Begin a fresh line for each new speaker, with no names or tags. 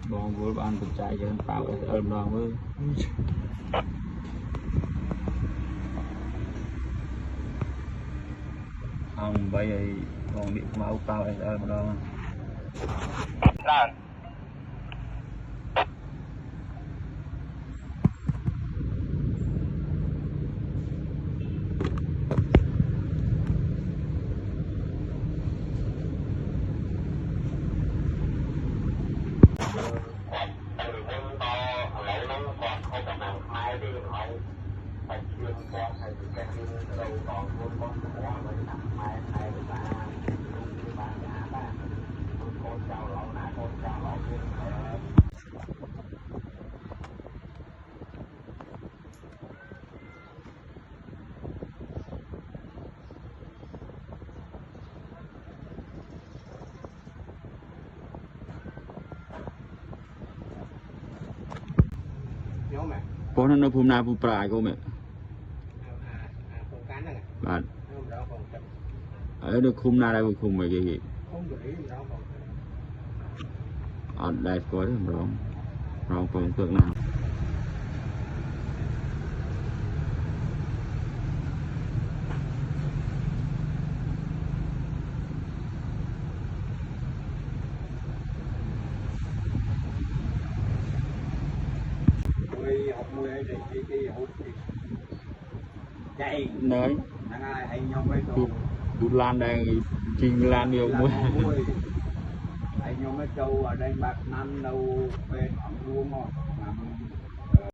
bong vô ban bật chạy cho bao ơn đòn với không bây giờ còn điện máu bao ơn đòn có nó phun na phun prai cô mẹ bạn ở được khung na đây khung mày gì ở đây có đấy rong còn tượng nào đấy tụt lan đây trình lan nhiều muối
anh nhóm mấy châu ở đây bạc năm đâu về khoảng luôn mà